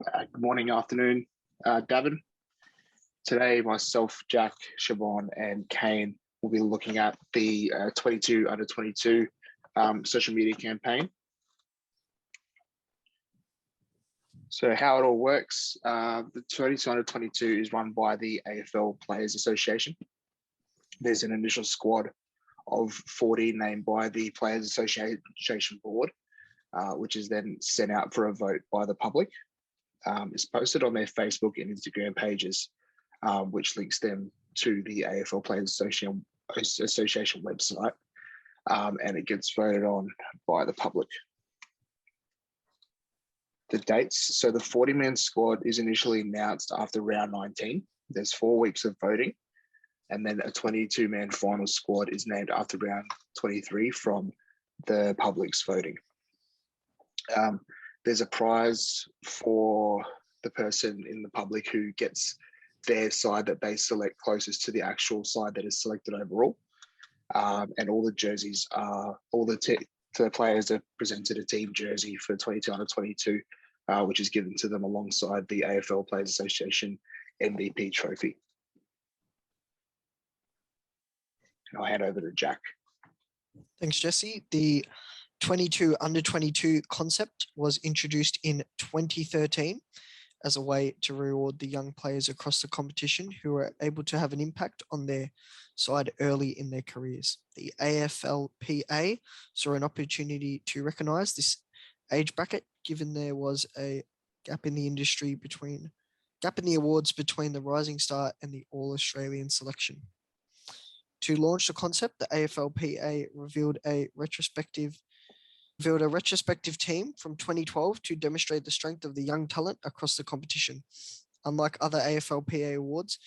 Good morning, afternoon, Davin. Today, myself, Jack, Siobhan, and Kane will be looking at the 22 under 22 social media campaign. So how it all works, the 22 under 22 is run by the AFL Players Association. There's an initial squad of 40 named by the Players Association Board, which is then sent out for a vote by the public. It's posted on their Facebook and Instagram pages, which links them to the AFL Players Association website, and it gets voted on by the public. The dates, so the 40-man squad is initially announced after round 19. There's 4 weeks of voting, and then a 22-man final squad is named after round 23 from the public's voting. There's a prize for the person in the public who gets their side that they select closest to the actual side that is selected overall. And all the jerseys are, the players are presented a team jersey for 22 under 22, which is given to them alongside the AFL Players Association MVP trophy. And I'll hand over to Jack. Thanks, Jesse. The 22 under 22 concept was introduced in 2013 as a way to reward the young players across the competition who were able to have an impact on their side early in their careers. The AFLPA saw an opportunity to recognise this age bracket, given there was a gap in the awards between the Rising Star and the All-Australian selection. To launch the concept, the AFLPA revealed a retrospective team from 2012 to demonstrate the strength of the young talent across the competition. Unlike other AFLPA awards,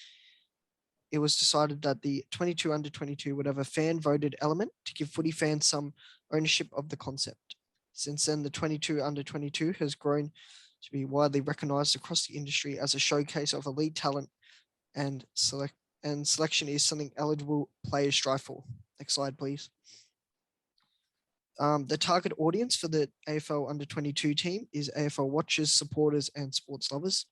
it was decided that the 22 under 22 would have a fan-voted element to give footy fans some ownership of the concept. Since then, the 22 under 22 has grown to be widely recognised across the industry as a showcase of elite talent, and selection is something eligible players strive for. Next slide, please. The target audience for the AFL under 22 team is AFL watchers, supporters, and sports lovers.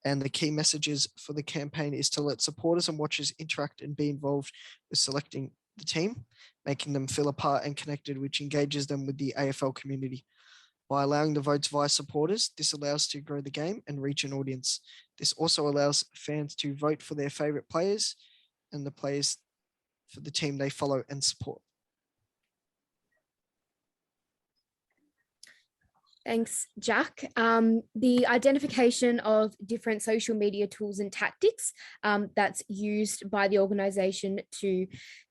And the key messages for the campaign is to let supporters and watchers interact and be involved with selecting the team, making them feel a part and connected, which engages them with the AFL community. By allowing the votes via supporters, this allows to grow the game and reach an audience. This also allows fans to vote for their favourite players and the players for the team they follow and support. Thanks, Jack. The identification of different social media tools and tactics that's used by the organisation to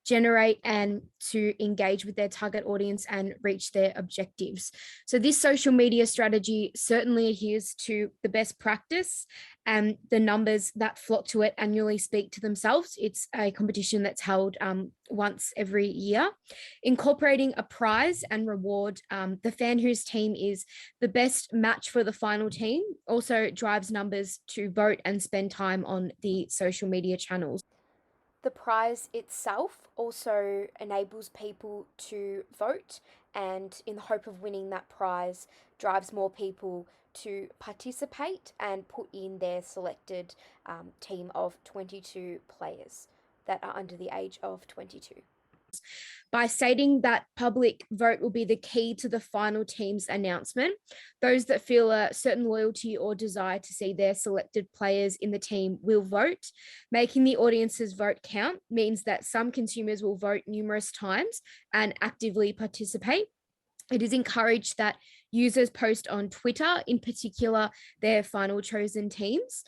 generate and to engage with their target audience and reach their objectives. So this social media strategy certainly adheres to the best practice, and the numbers that flock to it annually speak to themselves. It's a competition that's held once every year. Incorporating a prize and reward the fan whose team is the best match for the final team also drives numbers to vote and spend time on the social media channels. The prize itself also enables people to vote, and in the hope of winning that prize, drives more people to participate and put in their selected team of 22 players that are under the age of 22. By stating that public vote will be the key to the final team's announcement, those that feel a certain loyalty or desire to see their selected players in the team will vote. Making the audience's vote count means that some consumers will vote numerous times and actively participate. It is encouraged that users post on Twitter, in particular, their final chosen teams.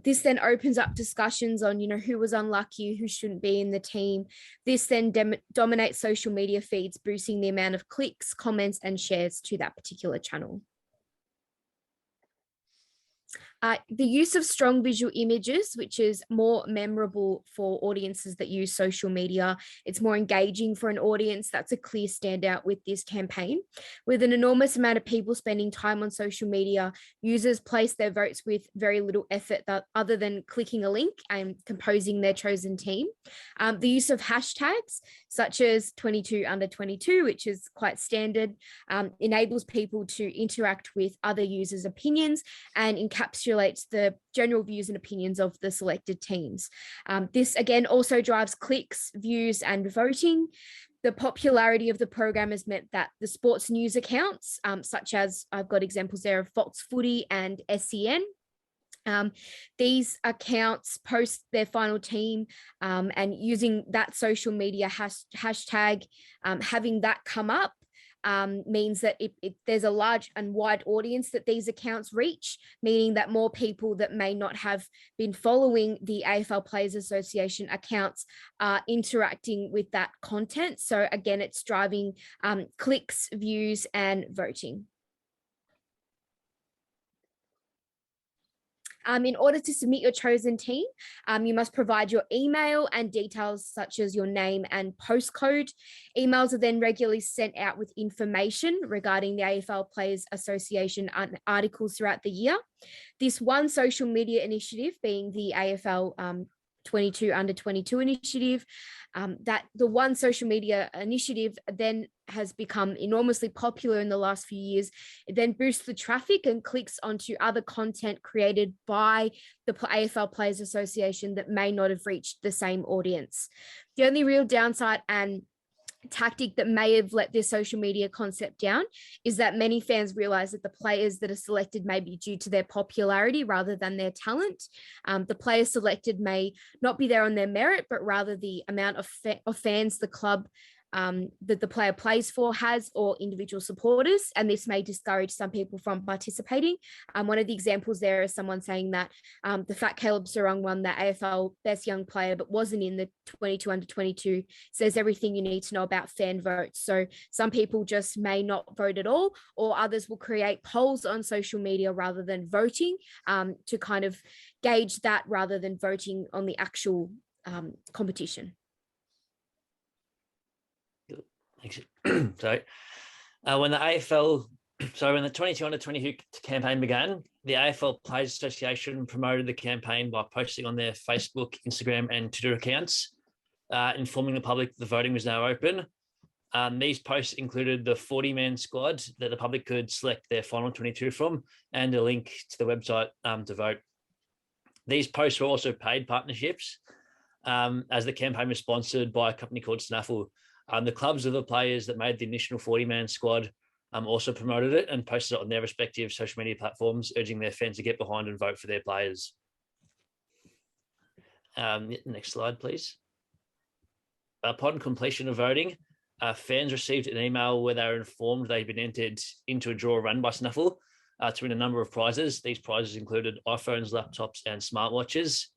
This then opens up discussions on, who was unlucky, who shouldn't be in the team. This then dominates social media feeds, boosting the amount of clicks, comments, and shares to that particular channel. The use of strong visual images, which is more memorable for audiences that use social media. It's more engaging for an audience. That's a clear standout with this campaign. With an enormous amount of people spending time on social media, users place their votes with very little effort other than clicking a link and composing their chosen team. The use of hashtags, such as 22 under 22, which is quite standard, enables people to interact with other users' opinions and encapsulates the general views and opinions of the selected teams. This again also drives clicks, views, and voting. The popularity of the program has meant that the sports news accounts, such as I've got examples there of Fox Footy and SEN, these accounts post their final team, and using that social media hashtag, having that come up means that there's a large and wide audience that these accounts reach, meaning that more people that may not have been following the AFL Players Association accounts are interacting with that content. So again, it's driving clicks, views, and voting. In order to submit your chosen team, you must provide your email and details such as your name and postcode. Emails are then regularly sent out with information regarding the AFL Players Association articles throughout the year. This one social media initiative being the AFL 22 under 22 initiative, that the one social media initiative then has become enormously popular in the last few years. It then boosts the traffic and clicks onto other content created by the AFL Players Association that may not have reached the same audience. The only real downside and tactic that may have let this social media concept down is that many fans realize that the players that are selected may be due to their popularity rather than their talent. The players selected may not be there on their merit, but rather the amount of fans the club that the player plays for has, or individual supporters, and this may discourage some people from participating. One of the examples there is someone saying that the Fat Caleb Sarong won the AFL Best Young Player but wasn't in the 22 under 22, says everything you need to know about fan votes. So some people just may not vote at all, or others will create polls on social media rather than voting, to kind of gauge that rather than voting on the actual competition. So when the AFL, when the 22 under 22 campaign began, the AFL Players Association promoted the campaign by posting on their Facebook, Instagram, and Twitter accounts, informing the public the voting was now open. These posts included the 40-man squad that the public could select their final 22 from, and a link to the website to vote. These posts were also paid partnerships, as the campaign was sponsored by a company called Snaffle. The clubs of the players that made the initial 40-man squad also promoted it and posted it on their respective social media platforms, urging their fans to get behind and vote for their players. Next slide, please. Upon completion of voting, fans received an email where they were informed they'd been entered into a draw run by Snaffle to win a number of prizes. These prizes included iPhones, laptops, and smartwatches.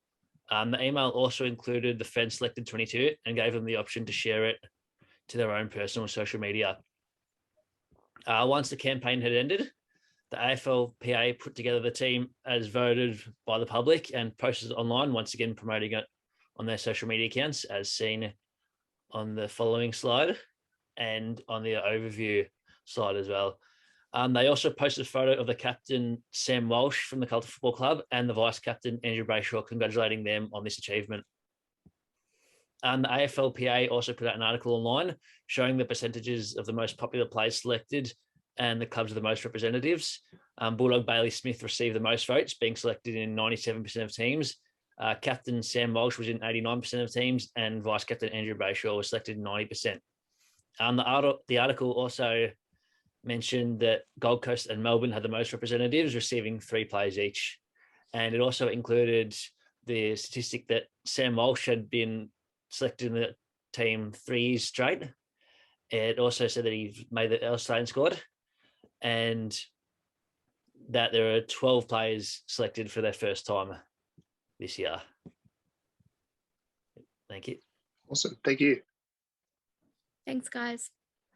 The email also included the fan selected 22 and gave them the option to share it to their own personal social media. Once the campaign had ended, the AFLPA put together the team as voted by the public and posted it online, once again promoting it on their social media accounts, as seen on the following slide and on the overview slide as well. They also posted a photo of the captain, Sam Walsh, from the Carlton Football Club, and the vice captain, Andrew Brayshaw, congratulating them on this achievement. The AFLPA also put out an article online showing the percentages of the most popular players selected and the clubs with the most representatives. Bulldog Bailey Smith received the most votes, being selected in 97% of teams. Captain Sam Walsh was in 89% of teams, and Vice Captain Andrew Brayshaw was selected in 90%. The article also mentioned that Gold Coast and Melbourne had the most representatives, receiving 3 players each. And it also included the statistic that Sam Walsh had been selected in the team 3 years straight. It also said that he made the Australian squad, and that there are 12 players selected for their first time this year. Thank you. Awesome. Thank you. Thanks, guys.